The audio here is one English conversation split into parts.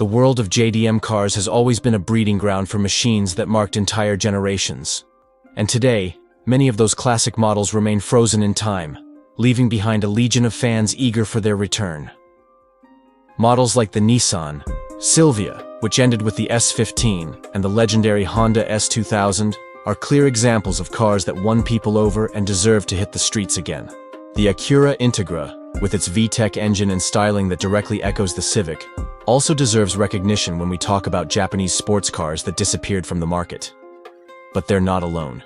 The world of JDM cars has always been a breeding ground for machines that marked entire generations. And today, many of those classic models remain frozen in time, leaving behind a legion of fans eager for their return. Models like the Nissan Silvia, which ended with the S15, and the legendary Honda S2000, are clear examples of cars that won people over and deserve to hit the streets again. The Acura Integra, with its VTEC engine and styling that directly echoes the Civic, also deserves recognition when we talk about Japanese sports cars that disappeared from the market. But they're not alone.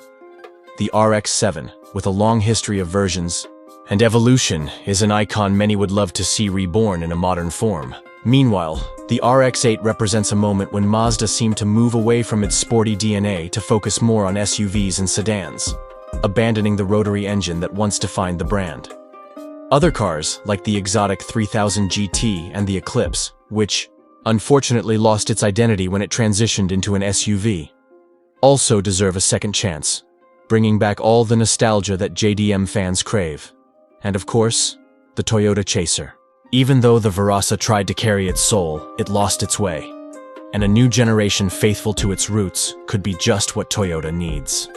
The RX-7, with a long history of versions and evolution, is an icon many would love to see reborn in a modern form. Meanwhile, the RX-8 represents a moment when Mazda seemed to move away from its sporty DNA to focus more on SUVs and sedans, abandoning the rotary engine that once defined the brand. Other cars, like the exotic 3000 GT and the Eclipse, which, unfortunately, lost its identity when it transitioned into an SUV, also deserve a second chance, bringing back all the nostalgia that JDM fans crave. And of course, the Toyota Chaser. Even though the Verasa tried to carry its soul, it lost its way. And a new generation faithful to its roots could be just what Toyota needs.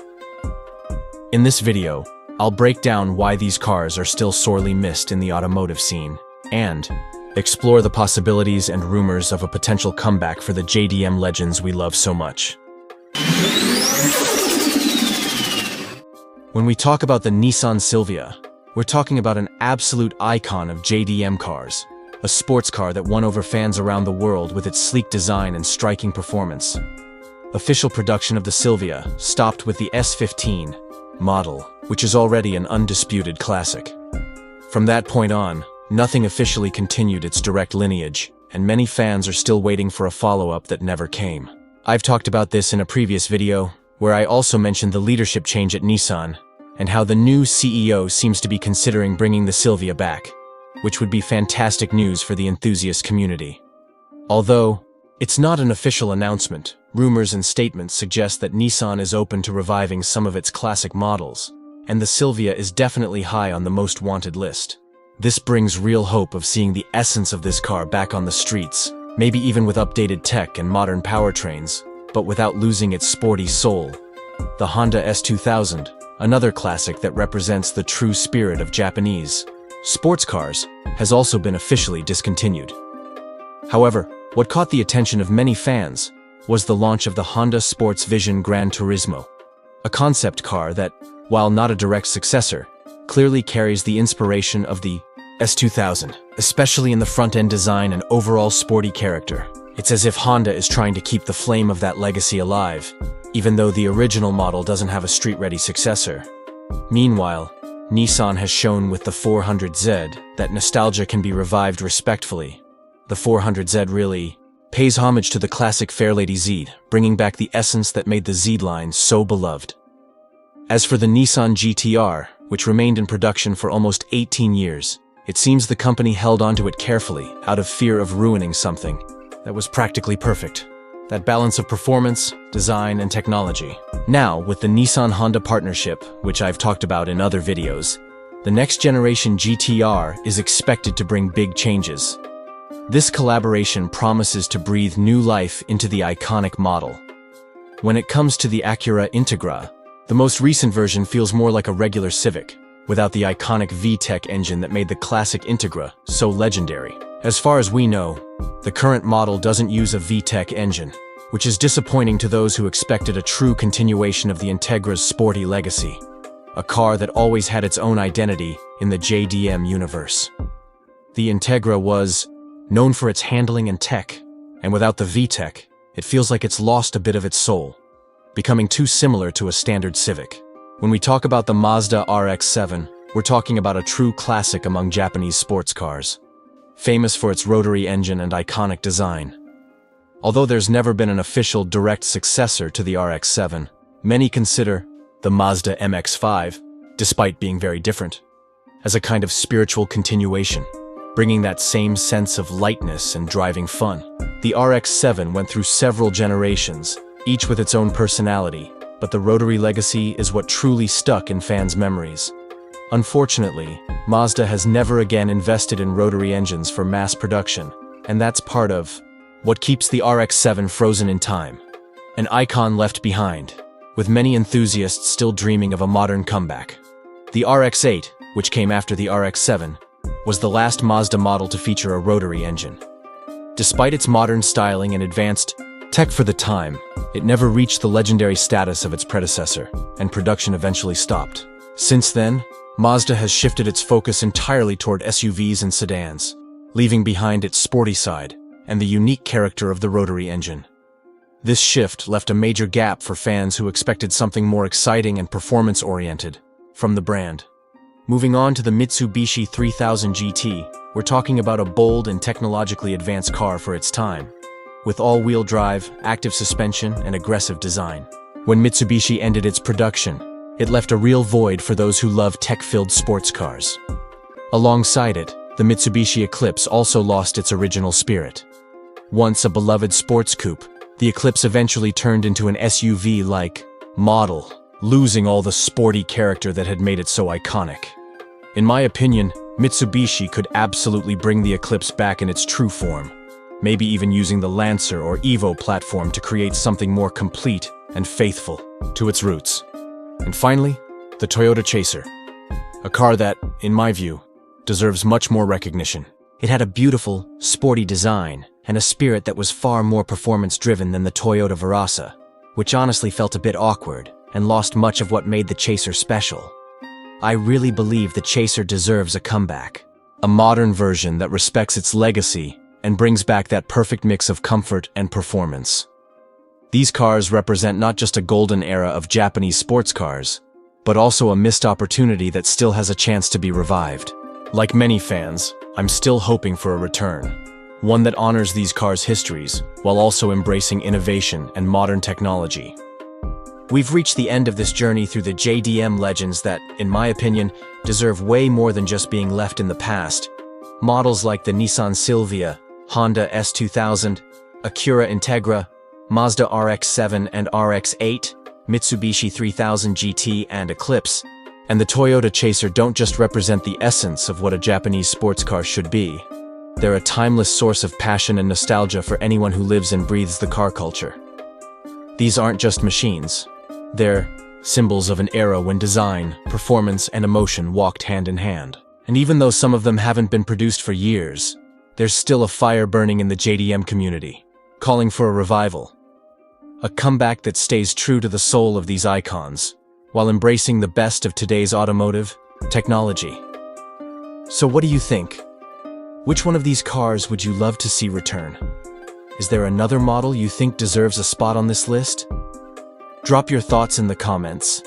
In this video, I'll break down why these cars are still sorely missed in the automotive scene, and explore the possibilities and rumors of a potential comeback for the JDM legends we love so much. When we talk about the Nissan Silvia, we're talking about an absolute icon of JDM cars, a sports car that won over fans around the world with its sleek design and striking performance. Official production of the Silvia stopped with the S15 model, which is already an undisputed classic. From that point on, nothing officially continued its direct lineage, and many fans are still waiting for a follow-up that never came. I've talked about this in a previous video, where I also mentioned the leadership change at Nissan, and how the new CEO seems to be considering bringing the Silvia back, which would be fantastic news for the enthusiast community. Although it's not an official announcement, rumors and statements suggest that Nissan is open to reviving some of its classic models, and the Silvia is definitely high on the most wanted list. This brings real hope of seeing the essence of this car back on the streets, maybe even with updated tech and modern powertrains, but without losing its sporty soul. The Honda S2000, another classic that represents the true spirit of Japanese sports cars, has also been officially discontinued. However, what caught the attention of many fans was the launch of the Honda Sports Vision Gran Turismo, a concept car that, while not a direct successor, clearly carries the inspiration of the S2000, especially in the front-end design and overall sporty character. It's as if Honda is trying to keep the flame of that legacy alive, even though the original model doesn't have a street-ready successor. Meanwhile, Nissan has shown with the 400Z that nostalgia can be revived respectfully. The 400Z really pays homage to the classic Fairlady Z, bringing back the essence that made the Z-line so beloved. As for the Nissan GT-R, which remained in production for almost 18 years, it seems the company held onto it carefully out of fear of ruining something that was practically perfect. That balance of performance, design, and technology. Now, with the Nissan-Honda partnership, which I've talked about in other videos, the next generation GT-R is expected to bring big changes. This collaboration promises to breathe new life into the iconic model. When it comes to the Acura Integra, the most recent version feels more like a regular Civic, without the iconic VTEC engine that made the classic Integra so legendary. As far as we know, the current model doesn't use a VTEC engine, which is disappointing to those who expected a true continuation of the Integra's sporty legacy, a car that always had its own identity in the JDM universe. The Integra was known for its handling and tech, and without the VTEC, it feels like it's lost a bit of its soul, becoming too similar to a standard Civic. When we talk about the Mazda RX-7, we're talking about a true classic among Japanese sports cars, famous for its rotary engine and iconic design. Although there's never been an official direct successor to the RX-7, many consider the Mazda MX-5, despite being very different, as a kind of spiritual continuation, bringing that same sense of lightness and driving fun. The RX-7 went through several generations, each with its own personality, but the rotary legacy is what truly stuck in fans' memories. Unfortunately, Mazda has never again invested in rotary engines for mass production, and that's part of What keeps the RX-7 frozen in time? An icon left behind, with many enthusiasts still dreaming of a modern comeback. The RX-8, which came after the RX-7, was the last Mazda model to feature a rotary engine. Despite its modern styling and advanced tech for the time, it never reached the legendary status of its predecessor, and production eventually stopped. Since then, Mazda has shifted its focus entirely toward SUVs and sedans, leaving behind its sporty side and the unique character of the rotary engine. This shift left a major gap for fans who expected something more exciting and performance-oriented from the brand. Moving on to the Mitsubishi 3000 GT, we're talking about a bold and technologically advanced car for its time, with all-wheel drive, active suspension, and aggressive design. When Mitsubishi ended its production, it left a real void for those who love tech-filled sports cars. Alongside it, the Mitsubishi Eclipse also lost its original spirit. Once a beloved sports coupe, the Eclipse eventually turned into an SUV-like model, losing all the sporty character that had made it so iconic. In my opinion, Mitsubishi could absolutely bring the Eclipse back in its true form, maybe even using the Lancer or Evo platform to create something more complete and faithful to its roots. And finally, the Toyota Chaser, a car that, in my view, deserves much more recognition. It had a beautiful, sporty design and a spirit that was far more performance-driven than the Toyota Verasa, which honestly felt a bit awkward and lost much of what made the Chaser special. I really believe the Chaser deserves a comeback, a modern version that respects its legacy and brings back that perfect mix of comfort and performance. These cars represent not just a golden era of Japanese sports cars, but also a missed opportunity that still has a chance to be revived. Like many fans, I'm still hoping for a return, one that honors these cars' histories while also embracing innovation and modern technology. We've reached the end of this journey through the JDM legends that, in my opinion, deserve way more than just being left in the past. Models like the Nissan Silvia, Honda S2000, Acura Integra, Mazda RX-7 and RX-8, Mitsubishi 3000 GT and Eclipse, and the Toyota Chaser don't just represent the essence of what a Japanese sports car should be. They're a timeless source of passion and nostalgia for anyone who lives and breathes the car culture. These aren't just machines. They're symbols of an era when design, performance, and emotion walked hand in hand. And even though some of them haven't been produced for years, there's still a fire burning in the JDM community, calling for a revival. A comeback that stays true to the soul of these icons, while embracing the best of today's automotive technology. So what do you think? Which one of these cars would you love to see return? Is there another model you think deserves a spot on this list? Drop your thoughts in the comments.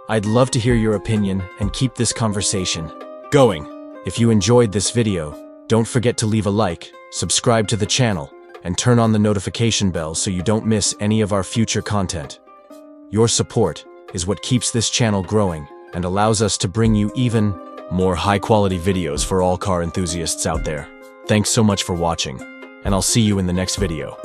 I'd love to hear your opinion and keep this conversation going. If you enjoyed this video, don't forget to leave a like, subscribe to the channel, and turn on the notification bell so you don't miss any of our future content. Your support is what keeps this channel growing and allows us to bring you even more high-quality videos for all car enthusiasts out there. Thanks so much for watching, and I'll see you in the next video.